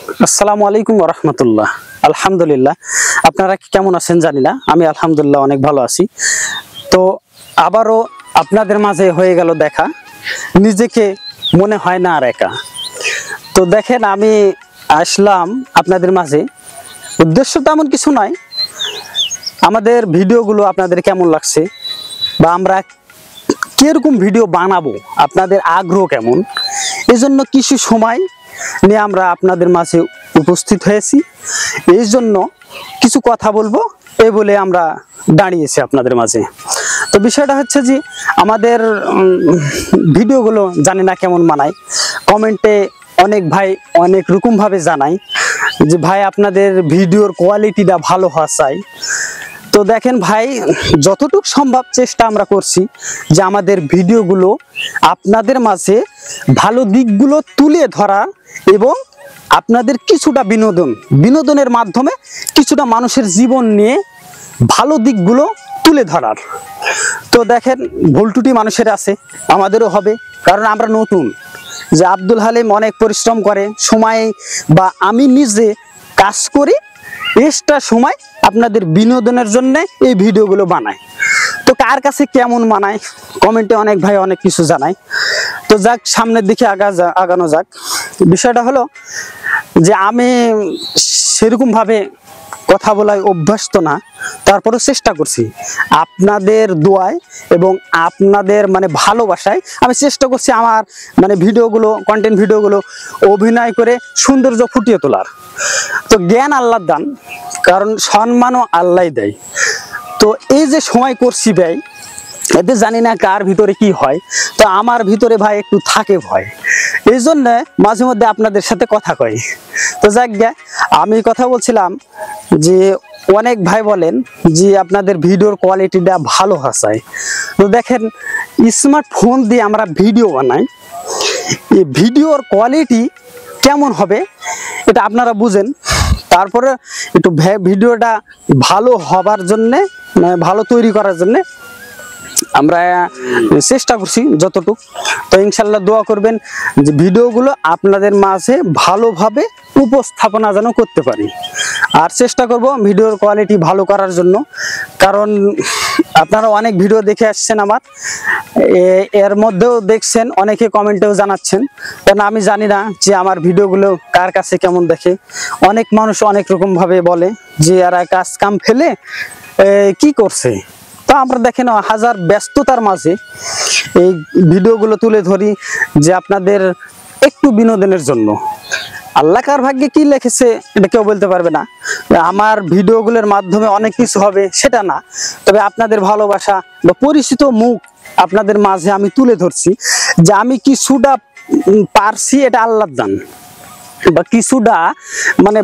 আসসালামু আলাইকুম ওয়া রাহমাতুল্লাহ। আলহামদুলিল্লাহ, আপনারা কেমন আছেন জানি না, আমি আলহামদুলিল্লাহ অনেক ভালো আছি। তো আবারও আপনাদের মাঝে হয়ে গেল দেখা, নিজেকে মনে হয় না আর একা। তো দেখেন, আমি আসলাম আপনাদের মাঝে, উদ্দেশ্য তেমন কিছু নয়, আমাদের ভিডিওগুলো আপনাদের কেমন লাগছে বা আমরা কিরকম ভিডিও বানাবো, আপনাদের আগ্রহ কেমন, এজন্য কিছু সময় নিয়ে আমরা আপনাদের মাঝে উপস্থিত হয়েছি। এই জন্য কিছু কথা বলবো এই বলে আমরা দাঁড়িয়েছি আপনাদের মাঝে। তো বিষয়টা হচ্ছে যে আমাদের ভিডিওগুলো জানি না কেমন মানায়। কমেন্টে অনেক ভাই অনেক রকমভাবে জানায় যে ভাই আপনাদের ভিডিওর কোয়ালিটিটা ভালো হওয়া চাই। তো দেখেন ভাই, যতটুকু সম্ভব চেষ্টা আমরা করছি যে আমাদের ভিডিওগুলো আপনাদের মাঝে ভালো দিকগুলো তুলে ধরা এবং আপনাদের কিছুটা বিনোদনের মাধ্যমে কিছুটা মানুষের জীবন নিয়ে ভালো দিকগুলো তুলে ধরার। তো দেখেন, ভুল ত্রুটি মানুষের আছে, আমাদেরও হবে, কারণ আমরা নতুন। যে আব্দুল হালিম অনেক পরিশ্রম করে, সময় বা আমি নিজে কাজ করি, এক্সট্রা সময় আপনাদের বিনোদনের জন্য এই ভিডিওগুলো বানাই। তো কার কাছে কেমন মানায় কমেন্টে অনেক ভাই অনেক কিছু জানায়। তো যাক, সামনের দিকে আগানো যাক। বিষয়টা হলো যে আমি সেরকম ভাবে কথা বলায় অভ্যস্ত না, তারপরেও চেষ্টা করছি আপনাদের দোয়ায় এবং আপনাদের ভালোবাসায় আমি চেষ্টা করছি আমার কন্টেন্ট ভিডিওগুলো অভিনয় করে সৌন্দর্য ফুটিয়ে তোলার। তো জ্ঞান আল্লাহর দান, কারণ সম্মানও আল্লাহ দেয়। তো এই যে সময় করছি ব্যয়, এতে জানি না কার ভিতরে কি হয়। তো আমার ভিতরে ভাই একটু থাকে ভয়, এই জন্য মাঝে মধ্যে আপনাদের সাথে কথা কই। তো যাক গে, আমি কথা বলছিলাম যে অনেক ভাই বলেন যে আপনাদের ভিডিওর কোয়ালিটিটা ভালো হয়। তো দেখেন, স্মার্টফোন দিয়ে আমরা ভিডিও বানাই, এই ভিডিওর কোয়ালিটি কেমন হবে এটা আপনারা বুঝেন। তারপরে একটু ভিডিওটা ভালো হবার জন্যে, ভালো তৈরি করার জন্যে আমরা চেষ্টা করছি যতটুকু। তো ইনশাল্লাহ দোয়া করবেন যে ভিডিওগুলো আপনাদের মাঝে ভালোভাবে উপস্থাপনা যেন করতে পারি। আর চেষ্টা করব ভিডিওর কোয়ালিটি ভালো করার জন্য, কারণ আপনারা অনেক ভিডিও দেখে আসছেন আমার, এর মধ্যেও দেখছেন, অনেকে কমেন্টেও জানাচ্ছেন। কারণ আমি জানি না যে আমার ভিডিওগুলো কার কাছে কেমন দেখে। অনেক মানুষ অনেক রকমভাবে বলে যে এরা কাজ কাম ফেলে কি করছে। তো আমরা দেখেন হাজার ব্যস্ততার মাঝে এই ভিডিওগুলো তুলে ধরি যে আপনাদের একটু বিনোদনের জন্য। আল্লাহ কার ভাগ্যে কি লিখেছে এটা কেউ বলতে পারবে না। আমার ভিডিওগুলোর মাধ্যমে অনেক কিছু হবে সেটা না, তবে আপনাদের ভালোবাসা বা পরিচিত মুখ আপনাদের মাঝে আমি তুলে ধরছি। যে আমি কিছুটা পারছি এটা আল্লাহর দান, বা কিছুটা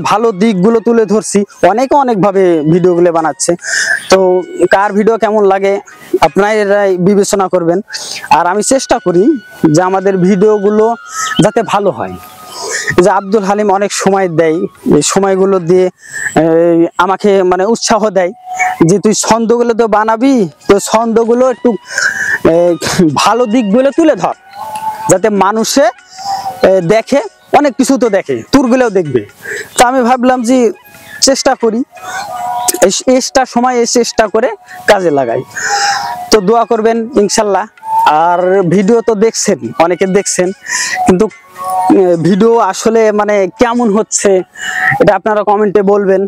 ভালো দিকগুলো তুলে ধরছি। অনেকে অনেকভাবে ভিডিওগুলো বানাচ্ছে। তো কার ভিডিও কেমন লাগে আপনারাই বিবেচনা করবেন। আর আমি চেষ্টা করি যে আমাদের ভিডিওগুলো যাতে ভালো হয়। যে আব্দুল হালিম অনেক সময় দেয়, এই সময়গুলো দিয়ে আমাকে উৎসাহ দেয় যে তুই ছন্দগুলো তো বানাবি, তো ছন্দগুলো একটু ভালো দিকগুলো তুলে ধর, যাতে মানুষে দেখে, অনেক কিছু তো দেখে, তোরগুলোও দেখবে। তো আমি ভাবলাম যে চেষ্টা করি, এক্সট্রা সময় চেষ্টা করে কাজে লাগাই। তো দোয়া করবেন ইনশাল্লাহ। আর ভিডিও তো দেখছেন, অনেকে দেখছেন, কিন্তু ভিডিও আসলে কেমন হচ্ছে এটা আপনারা কমেন্টে বলবেন।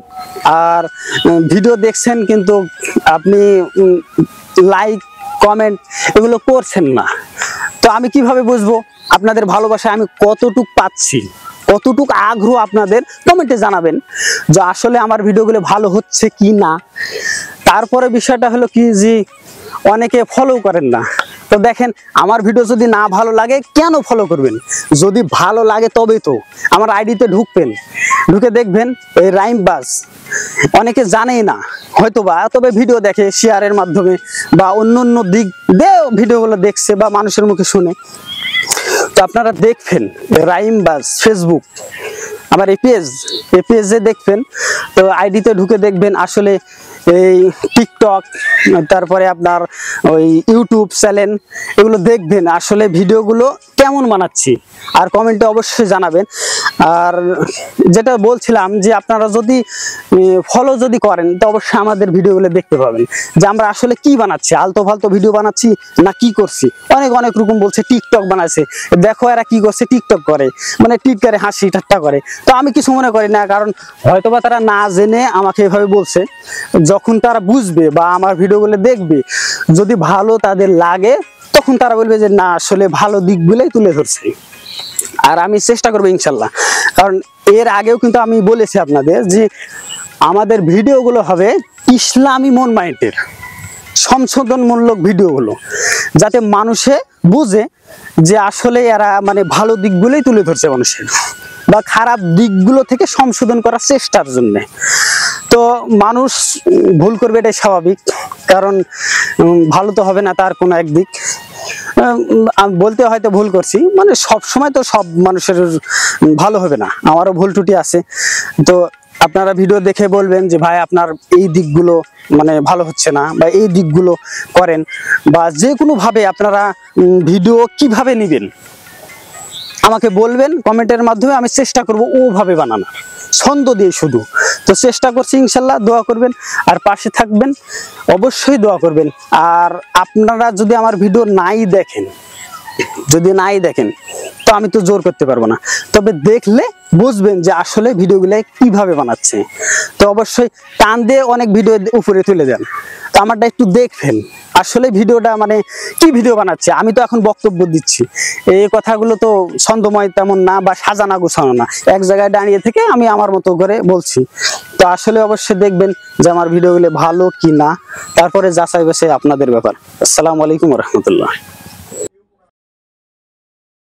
আর ভিডিও দেখছেন কিন্তু আপনি লাইক কমেন্ট এগুলো করছেন না। তো আমি কিভাবে বুঝবো আপনাদের ভালোবাসায় আমি কতটুক পাচ্ছি, কতটুক আগ্রহ? আপনাদের কমেন্টে জানাবেন যে আসলে আমার ভিডিওগুলো ভালো হচ্ছে কি না। তারপরে বিষয়টা হলো কি যে অনেকে ফলো করেন না। তো দেখেন, আমার ভিডিও যদি না ভালো লাগে কেন ফলো করবেন? যদি ভালো লাগে তবেই তো আমার আইডিতে ঢুকবেন, ঢুকে দেখবেন এই রাইম বাস অনেকে জানেই না হয়তো বা, তবে ভিডিও দেখে শেয়ারের মাধ্যমে বা অন্য দিক দিয়ে ভিডিওগুলো দেখছে বা মানুষের মুখে শুনে। তো আপনারা দেখবেন রাইম বাস ফেসবুক, আমার এই পেজে দেখবেন। তো আইডিতে ঢুকে দেখবেন আসলে এই টিকটক, তারপরে আপনার ওই ইউটিউব চ্যানেল, এগুলো দেখবেন আসলে ভিডিওগুলো কেমন বানাচ্ছি। আর কমেন্টে অবশ্যই জানাবেন। আর যেটা বলছিলাম যে আপনারা যদি ফলো যদি করেন তো অবশ্যই আমাদের ভিডিওগুলো দেখতে পাবেন যে আমরা আসলে কি বানাচ্ছি, আলতো ফালতো ভিডিও বানাচ্ছি না কি করছি। অনেক অনেক রকম বলছে টিকটক বানাচ্ছে, দেখো এরা কি করছে, টিকটক করে, মানে টিকটকে হাসি ঠাট্টা করে। তো আমি কিছু মনে করি না, কারণ হয়তোবা তারা না জেনে আমাকে এভাবে বলছে। যখন তারা বুঝবে বা আমার ভিডিওগুলো দেখবে, যদি ভালো তাদের লাগে তখন তারা বলবে যে না আসলে ভালো দিকগুলোই তুলে ধরছে। আর আমি চেষ্টা করবো ইনশাল্লাহ, কারণ এর আগেও কিন্তু আমি বলেছি আপনাদের যে আমাদের ভিডিওগুলো হবে ইসলামী মন মাইন্ডের, সংশোধনমূলক ভিডিওগুলো, যাতে মানুষে বুঝে যে আসলে এরা মানে ভালো দিকগুলোই তুলে ধরছে মানুষের, বা খারাপ দিকগুলো থেকে সংশোধন করার চেষ্টার জন্য। তো মানুষ ভুল করবে, এটাই স্বাভাবিক, কারণ ভালো তো হবে না তার কোনো একদিক। বলতে হয়তো ভুল করছি, মানে সব সময় তো সব মানুষের ভালো হবে না, আমারও ভুল ত্রুটি আছে। তো আপনারা ভিডিও দেখে বলবেন যে ভাই আপনার এই দিকগুলো মানে ভালো হচ্ছে না, বা এই দিকগুলো করেন, বা যে কোনো ভাবে আপনারা ভিডিও কিভাবে নেবেন আমাকে বলবেন কমেন্টের মাধ্যমে, আমি চেষ্টা করব ওভাবে বানানোর, ছন্দ দিয়ে শুধু। তো চেষ্টা করছি ইনশাল্লাহ, দোয়া করবেন আর পাশে থাকবেন, অবশ্যই দোয়া করবেন। আর আপনারা যদি আমার ভিডিও নাই দেখেন, যদি নাই দেখেন তো আমি তো জোর করতে পারবো না, তবে দেখলে বুঝবেন যে আসলে ভিডিওগুলো কিভাবে বানাচ্ছে। তো অবশ্যই টান দিয়ে অনেক ভিডিও উপরে তুলে দেন, তো আমারটা একটু দেখবেন আসলে ভিডিওটা মানে কি ভিডিও বানাচ্ছে। আমি তো এখন বক্তব্য দিচ্ছি, এই কথাগুলো তো ছন্দময় তেমন না, বা সাজানা গোছানো না, এক জায়গায় দাঁড়িয়ে থেকে আমি আমার মতো করে বলছি। তো আসলে অবশ্যই দেখবেন যে আমার ভিডিওগুলো ভালো কি না, তারপরে যাচাই বাছাই আপনাদের ব্যাপার। আসসালামু আলাইকুম রহমতুল্লাহ।